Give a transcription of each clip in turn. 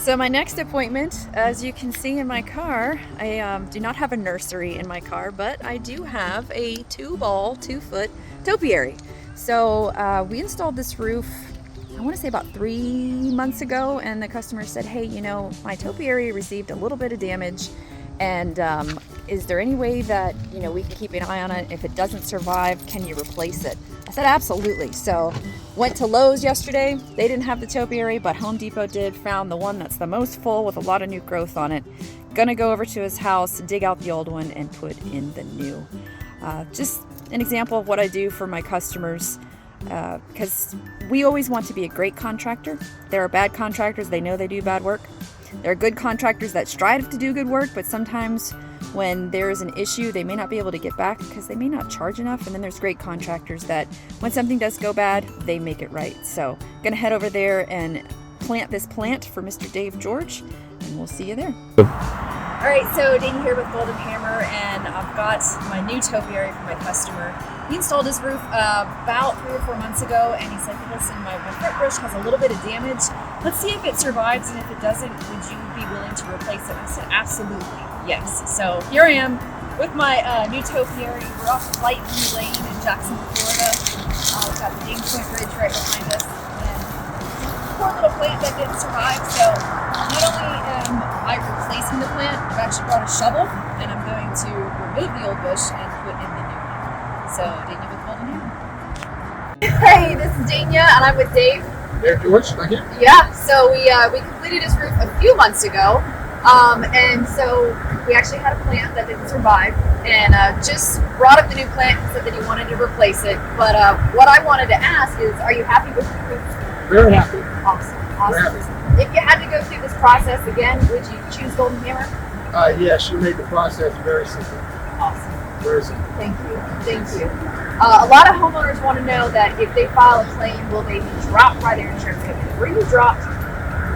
So my next appointment, as you can see in my car, I do not have a nursery in my car, but I do have a 2-foot topiary. So we installed this roof, I want to say about 3 months ago, and the customer said, hey, you know, my topiary received a little bit of damage, and is there any way that, you know, we can keep an eye on it? If it doesn't survive, can you replace it? I said, absolutely. So went to Lowe's yesterday. They didn't have the topiary, but Home Depot did. Found the one that's the most full with a lot of new growth on it. Gonna go over to his house, dig out the old one, and put in the new. Just an example of what I do for my customers, because we always want to be a great contractor. There are bad contractors, they know they do bad work. There are good contractors that strive to do good work, but sometimes when there is an issue, they may not be able to get back because they may not charge enough. And then there's great contractors that when something does go bad, they make it right. So I'm gonna head over there and plant this plant for Mr. Dave George, and we'll see you there. All right, so Dana here with Golden Hammer, and I've got my new topiary for my customer. He installed his roof about 3 or 4 months ago, and he said, hey, listen, my front brush has a little bit of damage. Let's see if it survives, and if it doesn't, would you be willing to replace it? I said, absolutely, yes. So here I am with my new topiary. We're off Light View Lane in Jacksonville, Florida. We've got the Dane Point Bridge right behind us, and poor little plant that didn't survive. So not only am I replacing the plant, I've actually brought a shovel, and I'm going to remove the old bush and put in the new one. So, Dana with Golden Hammer. Hey, this is Dana, and I'm with Dave. Dave George, thank you. Yeah, so we completed his roof a few months ago, and so we actually had a plant that didn't survive, and just brought up the new plant and said that he wanted to replace it. But what I wanted to ask is, are you happy with the roof? Very happy. Awesome. Very happy. If you had to go through this process again, would you choose Golden Hammer? Yes, you made the process very simple. Awesome. Very simple. Thank you. Thank you. A lot of homeowners want to know that if they file a claim, will they be dropped by their insurance company? Were you dropped?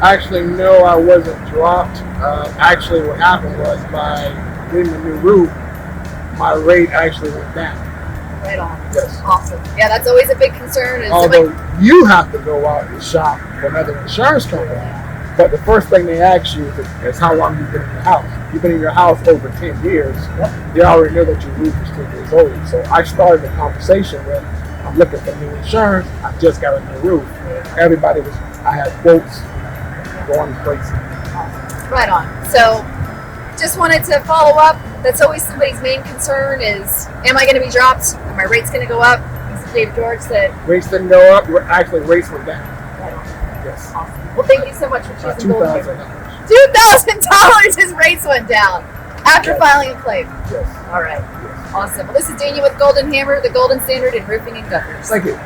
Actually, no, I wasn't dropped. Actually, what happened was by getting the new roof, my rate actually went down. Right on. Yes. Awesome. Yeah, that's always a big concern. Is Although you have to go out and shop for another insurance company, but the first thing they ask you is how long you've been in your house. You've been in your house over 10 years. Yep. They already know that your roof is 10 years old. So I started the conversation with, I'm looking for new insurance. I just got a new roof. Everybody was, I had quotes going crazy. Right on. So just wanted to follow up. That's always somebody's main concern is, am I going to be dropped? Are my rates going to go up? As Dave George said. Rates didn't go up. Actually, rates went down. Right on. Yes. Awesome. Well, thank you so much for choosing Golden Hammer. $2,000. $2,000 his rates went down after filing a claim. Yes. All right. Yes. Awesome. Well, this is Daniel with Golden Hammer, the golden standard in roofing and gutters. Thank you.